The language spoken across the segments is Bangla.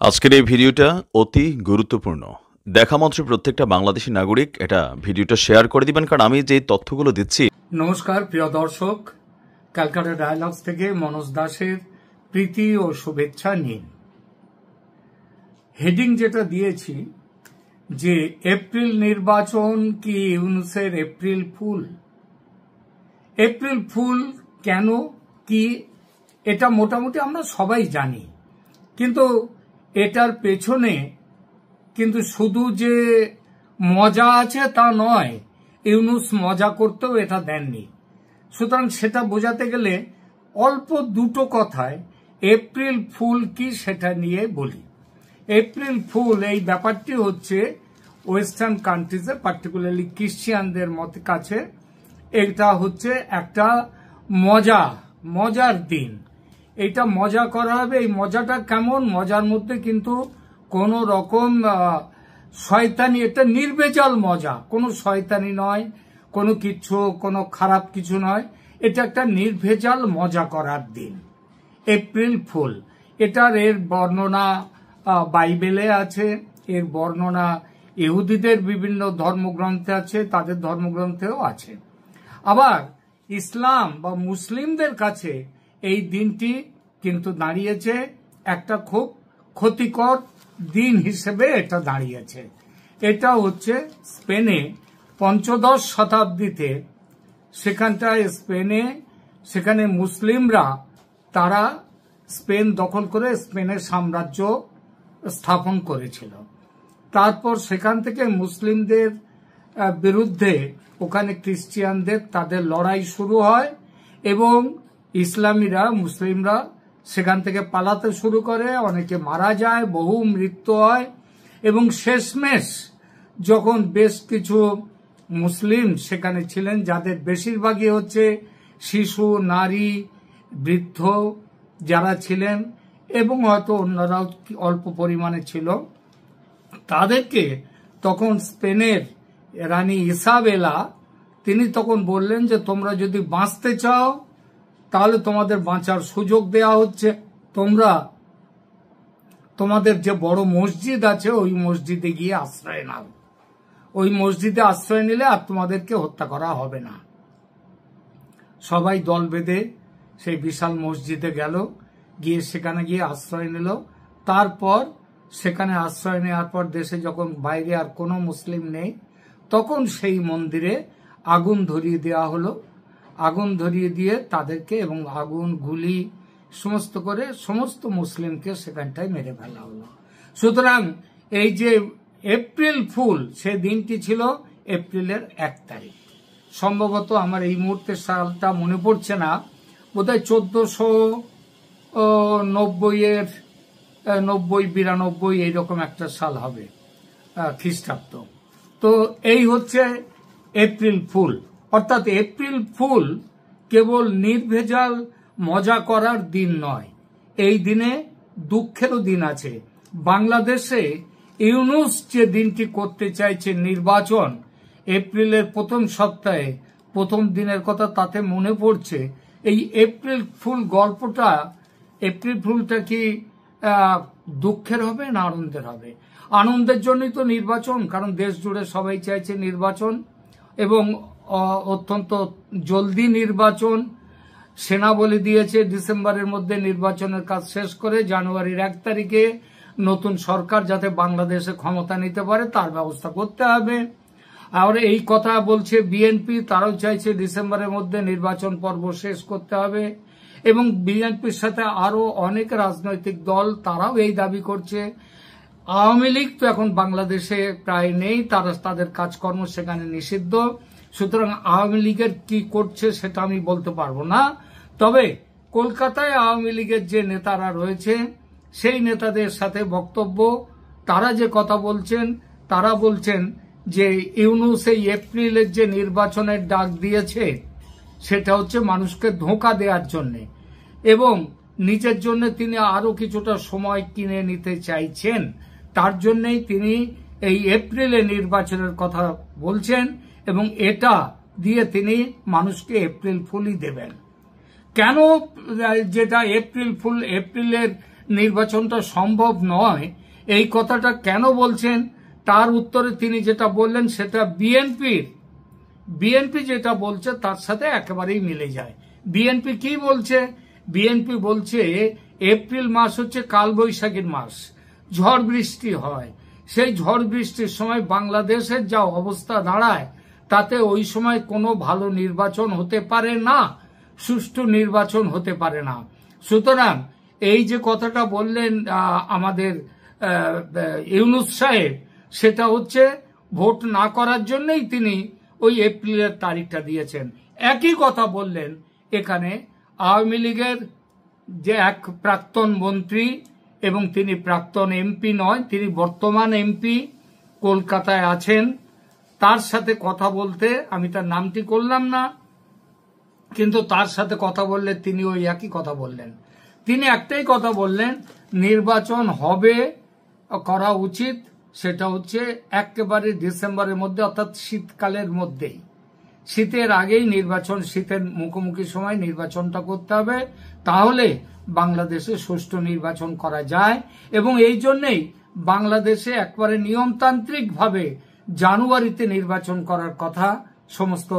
আজকের এই ভিডিওটা অতি গুরুত্বপূর্ণ। দেখা মাত্র প্রত্যেকটা বাংলাদেশী নাগরিক এটা ভিডিওটা শেয়ার করে দিবেন, কারণ আমি যে তথ্যগুলো দিচ্ছি। নমস্কার প্রিয় দর্শক, ক্যালকাটা ডায়ালগস থেকে মনোজ দাসের প্রীতি ও শুভেচ্ছা নিন। হেডিং যেটা দিয়েছি যে এপ্রিল নির্বাচন কি ইউনূসের এপ্রিল ফুল। এপ্রিল ফুল কেন কি এটা মোটামুটি আমরা সবাই জানি, কিন্তু এটার পেছনে কিন্তু শুধু যে মজা আছে তা নয়, ইউনূস মজা করতেও এটা দেননি। সুতরাং সেটা বোঝাতে গেলে অল্প দুটো কথায় এপ্রিল ফুল কি সেটা নিয়ে বলি। এপ্রিল ফুল এই ব্যাপারটি হচ্ছে ওয়েস্টার্ন কান্ট্রিজে, পার্টিকুলারলি খ্রিস্টিয়ানদের মতে কাছে এটা হচ্ছে একটা মজার দিন। এটা মজা করা হবে। এই মজাটা কেমন? মজার মধ্যে কিন্তু কোন রকম শয়তানি, এটা নির্ভেজাল মজা, কোনো শয়তানি নয়, কোনো খারাপ কিছু নয়। এটা একটা নির্ভেজাল মজা করার দিন, এপ্রিল ফুল। এর বর্ণনা বাইবেলে আছে, এর বর্ণনা ইহুদিদের বিভিন্ন ধর্মগ্রন্থে আছে, তাদের ধর্মগ্রন্থেও আছে। আবার ইসলাম বা মুসলিমদের কাছে এই দিনটি কিন্তু দাঁড়িয়েছে একটা খুব ক্ষতিকর দিন হিসেবে এটা দাঁড়িয়েছে। এটা হচ্ছে স্পেনে পঞ্চদশ শতাব্দীতে, সেখানে মুসলিমরা তারা স্পেন দখল করে স্পেনের সাম্রাজ্য স্থাপন করেছিল। তারপর সেখান থেকে মুসলিমদের বিরুদ্ধে ওখানে খ্রিস্টিয়ানদের তাদের লড়াই শুরু হয় এবং মুসলিমরা সেখান থেকে পালাতে শুরু করে। অনেকে মারা যায়, বহু মৃত্যু হয় এবং শেষমেশ যখন বেশ কিছু মুসলিম সেখানে ছিলেন, যাদের বেশিরভাগই হচ্ছে শিশু, নারী, বৃদ্ধ যারা ছিলেন এবং হয়তো অন্যরাও অল্প পরিমাণে ছিল, তাদেরকে তখন স্পেনের রানী ইসাবেলা তিনি তখন বললেন যে তোমরা যদি বাঁচতে চাও তাহলে তোমাদের বাঁচার সুযোগ দেয়া হচ্ছে, তোমরা তোমাদের যে বড় মসজিদ আছে ওই মসজিদে গিয়ে আশ্রয় নাও। ওই মসজিদে আশ্রয় নিলে আর তোমাদেরকে হত্যা করা হবে না। সবাই দল বেঁধে সেই বিশাল মসজিদে গেল, গিয়ে সেখানে গিয়ে আশ্রয় নিল। তারপর সেখানে আশ্রয় নেওয়ার পর দেশে যখন বাইরে আর কোনো মুসলিম নেই, তখন সেই মন্দিরে আগুন ধরিয়ে দেওয়া হলো। আগুন ধরিয়ে দিয়ে তাদেরকে এবং আগুন, গুলি সমস্ত করে সমস্ত মুসলিমকে সেখানটায় মেরে ফেলা হলো। সুতরাং এই যে এপ্রিল ফুল, সে দিনটি ছিল এপ্রিলের 1 তারিখ। সম্ভবত আমার এই মুহূর্তে সালটা মনে পড়ছে না, বোধহয় 1490 এইরকম একটা সাল হবে খ্রিস্টাব্দ। তো এই হচ্ছে এপ্রিল ফুল। অর্থাৎ এপ্রিল ফুল কেবল নির্ভেজাল মজা করার দিন নয়, এই দিনে দুঃখেরও দিন আছে। বাংলাদেশে ইউনূস যে দিনটি করতে চাইছে নির্বাচন, এপ্রিলের প্রথম সপ্তাহে প্রথম দিনের কথা তাতে মনে পড়ছে। এই এপ্রিল ফুল গল্পটা, এপ্রিল ফুলটা কি দুঃখের হবে না আনন্দের হবে? আনন্দের জন্যই তো নির্বাচন, কারণ দেশ জুড়ে সবাই চাইছে নির্বাচন এবং অত্যন্ত জলদি নির্বাচন। সেনা বলে দিয়েছে ডিসেম্বরের মধ্যে নির্বাচনের কাজ শেষ করে জানুয়ারির 1 তারিখে নতুন সরকার যাতে বাংলাদেশে ক্ষমতা নিতে পারে তার ব্যবস্থা করতে হবে। আর এই কথা বলছে বিএনপি, তারাও চাইছে ডিসেম্বরের মধ্যে নির্বাচন পর্ব শেষ করতে হবে। এবং বিএনপির সাথে আরো অনেক রাজনৈতিক দল তারাও এই দাবি করছে। আওয়ামী লীগ তো এখন বাংলাদেশে প্রায় নেই, তাদের কাজকর্ম সেখানে নিষিদ্ধ। সুতরাং আওয়ামী লীগের কি করছে সেটা আমি বলতে পারবো না। তবে কলকাতায় আওয়ামী লীগের যে নেতারা রয়েছে সেই নেতাদের সাথে বক্তব্য, তারা যে কথা বলছেন, তারা বলছেন যে ইউনূস এই এপ্রিলের যে নির্বাচনের ডাক দিয়েছে সেটা হচ্ছে মানুষকে ধোঁকা দেওয়ার জন্য এবং নিজের জন্য তিনি আরো কিছুটা সময় কিনে নিতে চাইছেন। তার জন্যই তিনি এই এপ্রিলে নির্বাচনের কথা বলছেন এবং এটা দিয়ে তিনি মানুষকে এপ্রিল ফুলই দেবেন। কেন যেটা এপ্রিল ফুল, এপ্রিলের নির্বাচনটা সম্ভব নয়, এই কথাটা কেন বলছেন তার উত্তরে তিনি যেটা বললেন সেটা বিএনপি যেটা বলছে তার সাথে একেবারেই মিলে যায়। বিএনপি কি বলছে? বিএনপি বলছে এপ্রিল মাস হচ্ছে কালবৈশাখীর মাস, ঝড় বৃষ্টি হয়। সেই ঝড় বৃষ্টির সময় বাংলাদেশের যা অবস্থা দাঁড়ায় তাতে ওই সময় কোনো ভালো নির্বাচন হতে পারে না, সুষ্ঠু নির্বাচন হতে পারে না। সুতরাং এই যে কথাটা বললেন আমাদের ইউনূস সাহেব, সেটা হচ্ছে ভোট না করার জন্যই তিনি ওই এপ্রিলের তারিখটা দিয়েছেন। একই কথা বললেন এখানে আওয়ামী লীগের যে এক প্রাক্তন মন্ত্রী, এবং তিনি প্রাক্তন এমপি নয়, তিনি বর্তমান এমপি, কলকাতায় আছেন। তার সাথে কথা বলতে, আমি তার নামটি করলাম না, কিন্তু তার সাথে কথা বললে তিনি ওই একই কথা বললেন। তিনি একটাই কথা বললেন, নির্বাচন হবে, করা উচিত, সেটা হচ্ছে একেবারে ডিসেম্বরের মধ্যে, অর্থাৎ শীতকালের মধ্যেই, শীতের আগেই নির্বাচন, শীতের মুখোমুখি সময় নির্বাচনটা করতে হবে, তাহলে বাংলাদেশে সুষ্ঠু নির্বাচন করা যায়। এবং এই জন্যেই বাংলাদেশে একবারে নিয়মতান্ত্রিকভাবে জানুয়ারিতে নির্বাচন করার কথা সমস্ত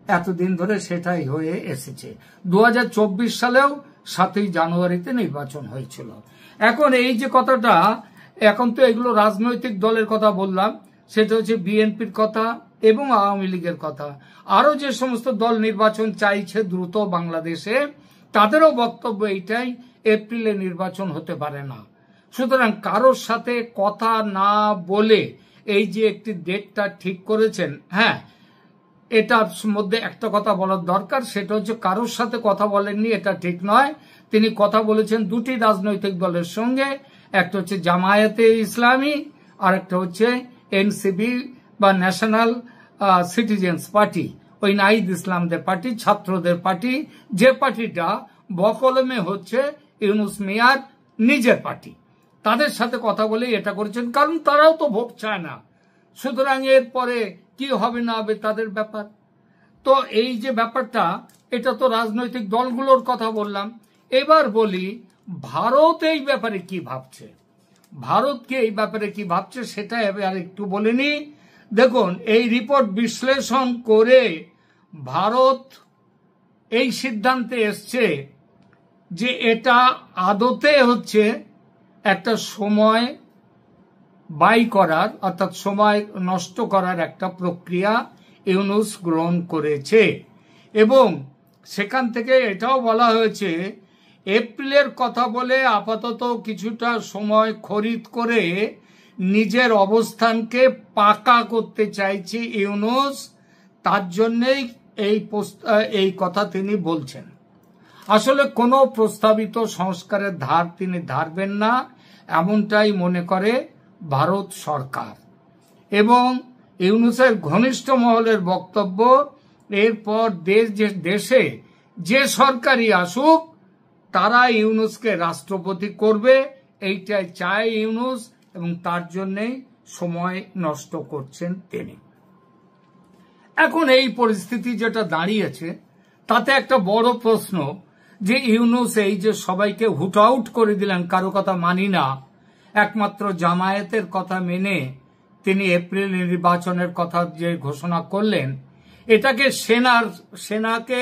এতদিন ধরে সেটাই হয়ে এসেছে। 2024 সালেও 7ই জানুয়ারিতে নির্বাচন হয়েছিল। এখন এই যে কথাটা, এখন তো এগুলো রাজনৈতিক দলের কথা বললাম, সেটা হচ্ছে বিএনপির কথা এবং আওয়ামী লীগের কথা। আরো যে সমস্ত দল নির্বাচন চাইছে দ্রুত বাংলাদেশে, তাদেরও বক্তব্য এইটাই, এপ্রিলে নির্বাচন হতে পারে না। সুতরাং কারোর সাথে কথা না বলে এই যে একটি ডেটটা ঠিক করেছেন, হ্যাঁ, এটার মধ্যে একটা কথা বলার দরকার, সেটা হচ্ছে কারোর সাথে কথা বলেননি, এটা ঠিক নয়। তিনি কথা বলেছেন দুটি রাজনৈতিক দলের সঙ্গে, একটা হচ্ছে জামায়াতে ইসলামী, আর একটা হচ্ছে এনসিপি বা ন্যাশনাল সিটিজেন্স পার্টি, ওই নাহিদ ইসলামদের পার্টি, ছাত্রদের পার্টি, যে পার্টিটা বকলমে হচ্ছে ইউনূস মিয়ার নিজের পার্টি। তাদের সাথে কথা বলে এটা করেছেন, কারণ তারাও তো ভোট চায় না। সুতরাং এরপরে কি হবে না হবে তাদের ব্যাপার। তো এই যে ব্যাপারটা, এটা তো রাজনৈতিক দলগুলোর কথা বললাম। এবার বলি ভারত এই ব্যাপারে কি ভাবছে। ভারতকে এই ব্যাপারে কি ভাবছে সেটা এবার একটু বলিনি। দেখুন, এই রিপোর্ট বিশ্লেষণ করে ভারত এই সিদ্ধান্তে এসছে যে এটা আদতে হচ্ছে একটা সময় ব্যয় করার, অর্থাৎ সময় নষ্ট করার একটা প্রক্রিয়া ইউনূস গ্রহণ করেছে। এবং সেখান থেকে এটাও বলা হয়েছে, এপ্রিলের কথা বলে আপাতত কিছুটা সময় খরিদ করে নিজের অবস্থানকে পাকা করতে চাইছে ইউনূস, তার জন্যই এই কথা তিনি বলছেন। আসলে কোনো প্রস্তাবিত সংস্কারের ধার তিনি ধারবেন না, এমনটাই মনে করে ভারত সরকার। এবং ইউনূসের ঘনিষ্ঠ মহলের বক্তব্য, এরপর দেশে যে সরকারই আসুক তারা ইউনূসকে রাষ্ট্রপতি করবে, এইটাই চায় ইউনূস, এবং তার জন্যই সময় নষ্ট করছেন তিনি। এখন এই পরিস্থিতি যেটা দাঁড়িয়েছে, তাতে একটা বড় প্রশ্ন যে ইউনূস এই যে সবাইকে হুট আউট করে দিলেন, কারো কথা মানি না, একমাত্র জামায়াতের কথা মেনে তিনি এপ্রিল নির্বাচনের কথা যে ঘোষণা করলেন, এটাকে সেনাকে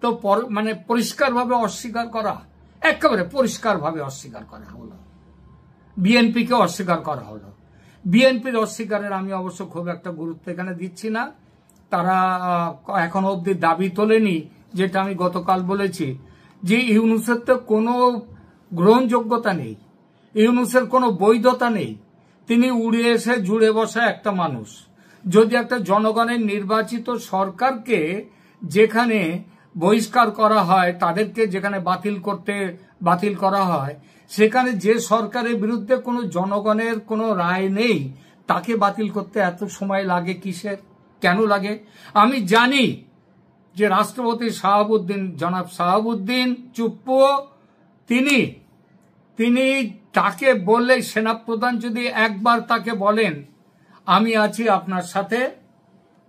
তো মানে পরিষ্কারভাবে অস্বীকার করা, একেবারে পরিষ্কারভাবে অস্বীকার করা হলো, বিএনপিকে অস্বীকার করা হলো। বিএনপির অস্বীকারের আমি অবশ্য খুব একটা গুরুত্ব এখানে দিচ্ছি না। তারা এখনো অবধি দাবি তোলেনি, যেটা আমি গতকাল বলেছি, যে ইউনূসের তো কোনো গ্রহণযোগ্যতা নেই, ইউনূসের কোনো বৈধতা নেই। তিনি উড়ে এসে জুড়ে বসা একটা মানুষ। যদি একটা জনগণের নির্বাচিত সরকারকে যেখানে বহিষ্কার করা হয়, তাদেরকে যেখানে বাতিল করা হয়, সেখানে যে সরকারের বিরুদ্ধে কোনো জনগণের কোনো রায় নেই, তাকে বাতিল করতে এত সময় লাগে কিসের, কেন লাগে? আমি জানি যে রাষ্ট্রপতি জনাব শাহাবুদ্দিন চুপ্পু, তিনি তাকে বললে, সেনাপ্রধান যদি একবার তাকে বলেন আমি আছি আপনার সাথে,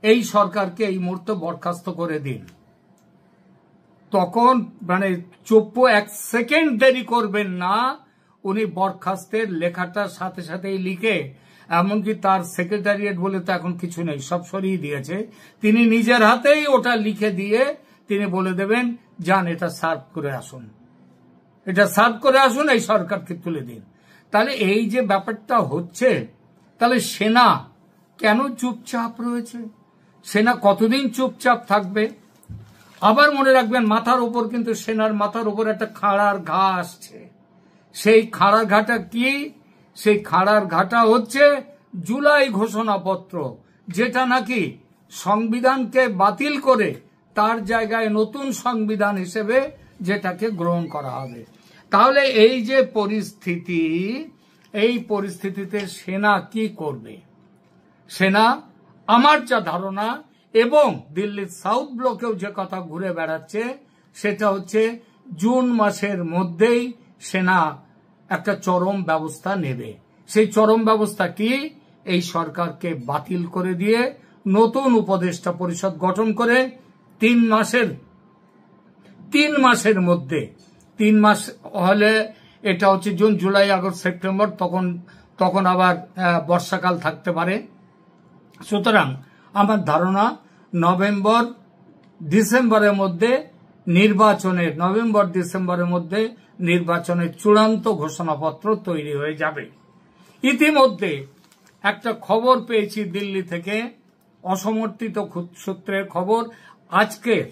এই সরকারকে এই মুহূর্তে বরখাস্ত করে দিন, তখন মানে চুপ্পু এক সেকেন্ড দেরি করবেন না, উনি বরখাস্তের লেখাটার সাথে সাথেই লিখে, এমনকি তার সেক্রেটারিয়েট বলে তো এখন কিছু নেই, সব সরিয়ে দিয়েছে, তিনি নিজের হাতেই ওটা লিখে দিয়ে তিনি বলে দেবেন, যান এটা সার্ভ করে আসুন, এটা সার্ভ করে আসুন, এই সরকারকে তুলে দিন। তাহলে এই যে ব্যাপারটা হচ্ছে, তাহলে সেনা কেন চুপচাপ রয়েছে? সেনা কতদিন চুপচাপ থাকবে? আবার মনে রাখবেন, মাথার উপর কিন্তু সেনার মাথার উপর একটা খাড়ার ঘা আসছে। সেই খাড়ার ঘাটা কি? সেই খাড়ার ঘাটা হচ্ছে জুলাই ঘোষণাপত্র, যেটা নাকি সংবিধানকে বাতিল করে তার জায়গায় নতুন সংবিধান হিসেবে যেটাকে গ্রহণ করা হবে। তাহলে এই যে পরিস্থিতি, এই পরিস্থিতিতে সেনা কি করবে? সেনা, আমার যা ধারণা, এবং দিল্লির সাউথ ব্লকেও যে কথা ঘুরে বেড়াচ্ছে, সেটা হচ্ছে জুন মাসের মধ্যেই সেনা একটা চরম ব্যবস্থা নেবে। সেই চরম ব্যবস্থা কি? এই সরকারকে বাতিল করে দিয়ে নতুন উপদেষ্টা পরিষদ গঠন করে 3 মাসের মধ্যে, 3 মাস হলে এটা হচ্ছে জুন, জুলাই, আগস্ট, সেপ্টেম্বর, তখন আবার বর্ষাকাল থাকতে পারে। সুতরাং আমার ধারণা নভেম্বর ডিসেম্বরের মধ্যে নির্বাচনের চূড়ান্ত ঘোষণাপত্র তৈরি হয়ে যাবে। ইতিমধ্যে একটা খবর পেয়েছি দিল্লি থেকে, অসমর্থিত সূত্রের খবর, আজকের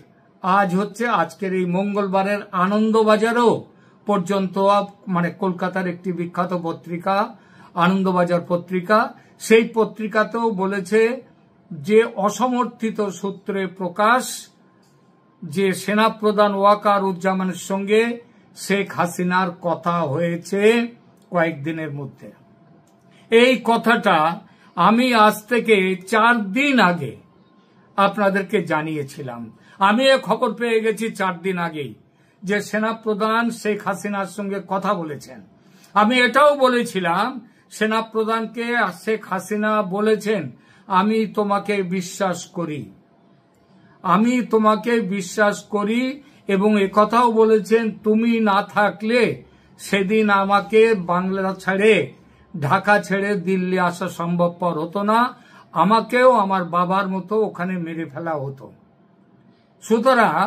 এই মঙ্গলবারের আনন্দবাজারও পর্যন্ত, মানে কলকাতার একটি বিখ্যাত পত্রিকা আনন্দবাজার পত্রিকা, সেই পত্রিকাতেও বলেছে যে অসমর্থিত সূত্রে প্রকাশ যে সেনাপ্রধান ওয়াকারুজ্জামানের সঙ্গে শেখ হাসিনার কথা হয়েছে কয়েকদিনের মধ্যে। এই কথাটা আমি আজ থেকে 4 দিন আগে আপনাদেরকে জানিয়েছিলাম। আমি এ খবর পেয়ে গেছি 4 দিন আগেই, যে সেনাপ্রধান শেখ হাসিনার সঙ্গে কথা বলেছেন। আমি এটাও বলেছিলাম, সেনাপ্রধানকে শেখ হাসিনা বলেছেন, আমি তোমাকে বিশ্বাস করি, এবং একথাও বলেছেন, তুমি না থাকলে সেদিন আমাকে বাংলা ছেড়ে, ঢাকা ছেড়ে দিল্লি আসা সম্ভবপর হতো না, আমাকেও আমার বাবার মতো ওখানে মেরে ফেলা হতো। সুতরাং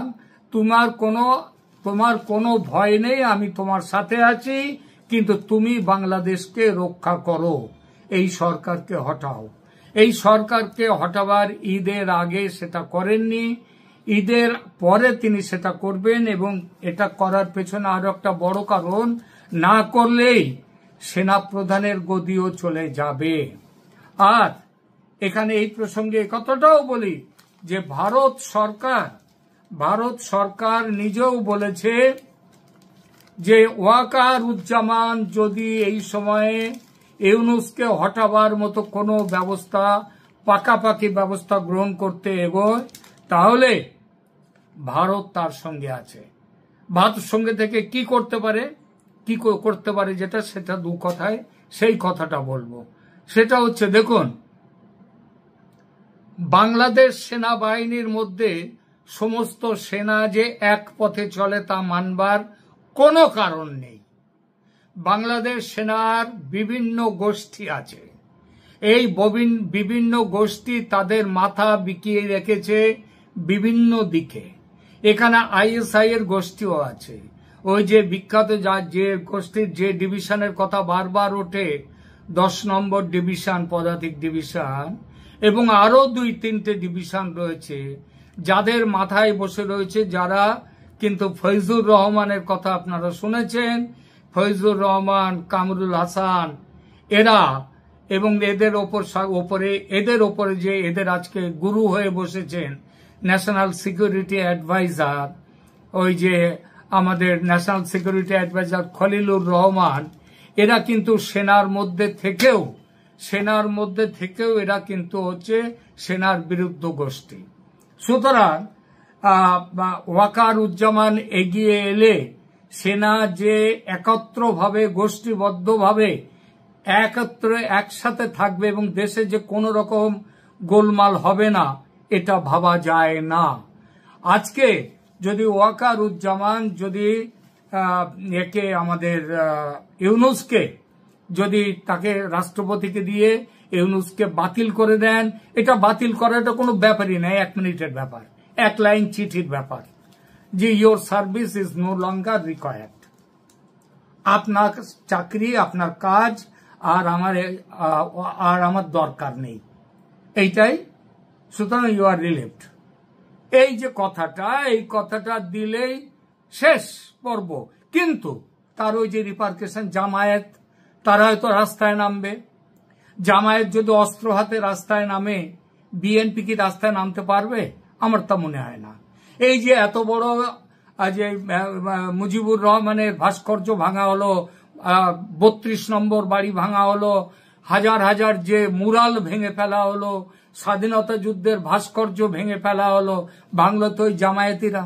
তোমার কোনো ভয় নেই, আমি তোমার সাথে আছি, কিন্তু তুমি বাংলাদেশকে রক্ষা করো, এই সরকারকে হটাও। এই সরকারকে হটাবার ঈদের আগে সেটা করেননি, ঈদের পরে তিনি সেটা করবেন, এবং এটা করার পেছনে আরো একটা বড় কারণ, না করলেই সেনাপ্রধানের গদিও চলে যাবে। আর এখানে এই প্রসঙ্গে কথাটাও বলি যে ভারত সরকার নিজেও বলেছে যে ওয়াকারুজ্জামান যদি এই সময়ে ইউনূসকে হটাবার মতো কোনো ব্যবস্থা, পাকাপাকি ব্যবস্থা গ্রহণ করতে এগোয়, তাহলে ভারত তার সঙ্গে আছে। ভারতের সঙ্গে থেকে কি করতে পারে যেটা, সেটা 2 কথায় সেই কথাটা বলবো। সেটা হচ্ছে, দেখুন, বাংলাদেশ সেনাবাহিনীর মধ্যে সমস্ত সেনা যে এক পথে চলে তা মানবার কোনো কারণ নেই। বাংলাদেশ সেনার বিভিন্ন গোষ্ঠী আছে, এই বিভিন্ন গোষ্ঠী তাদের মাথা বিকিয়ে রেখেছে বিভিন্ন দিকে। এখানে আইএসআই এর গোষ্ঠীও আছে, ওই যে বিখ্যাত যে গোষ্ঠীর যে ডিভিশনের কথা বারবার ওঠে, 10 নম্বর ডিভিশন, পদাতিক ডিভিশন, এবং আরো 2-3টে ডিভিশন রয়েছে, যাদের মাথায় বসে রয়েছে যারা কিন্তু ফৈজুর রহমানের কথা আপনারা শুনেছেন, ফৈজুর রহমান, কামরুল হাসান, এরা, এবং এদের ওপরে যে এদের আজকে গুরু হয়ে বসেছেন ন্যাশনাল সিকিউরিটি অ্যাডভাইজার, ওই যে আমাদের national security adviser Khalilur Rahman, এরা কিন্তু সেনার মধ্যে থেকেও এরা কিন্তু হচ্ছে সেনার বিরুদ্ধ গোষ্ঠী। সুতরাং ওয়াকারুজ্জামান এগিয়ে এলে সেনা যে একত্রভাবে, গোষ্ঠীবদ্ধভাবে একসাথে থাকবে এবং দেশে যে কোনো রকম গোলমাল হবে না, এটা ভাবা যায় না। আজকে যদি ওয়াকারুজ্জামান যদি একে আমাদের ইউনূসকে যদি তাকে রাষ্ট্রপতিকে দিয়ে ইউনূসকে বাতিল করে দেন, এটা বাতিল করাটা কোনো ব্যাপারই নয়, 1 মিনিটের ব্যাপার, 1 লাইন চিঠির ব্যাপার, যে your service is no longer required, আপনার চাকরি, আপনার কাজ আর আমার দরকার নেই, এইটাই। সুতরাং ইউ আর রিলিভড। এই যে কথাটা, এই কথাটা দিলেই শেষ পর্ব। কিন্তু তার ওই যে রিপার্কেশন, জামায়াত তারা হয়তো রাস্তায় নামবে। জামায়াত যদি অস্ত্র হাতে রাস্তায় নামে, বিএনপি কি রাস্তায় নামতে পারবে? আমার তা মনে হয় না। এই যে এত বড় যে মুজিবুর রহমানের ভাস্কর্য ভাঙা হলো, 32 নম্বর বাড়ি ভাঙা হলো, হাজার হাজার যে মুরাল ভেঙে ফেলা হলো, স্বাধীনতা যুদ্ধের ভাস্কর্য ভেঙে ফেলা হলো, ভাঙলো তো ওই জামায়াতিরা।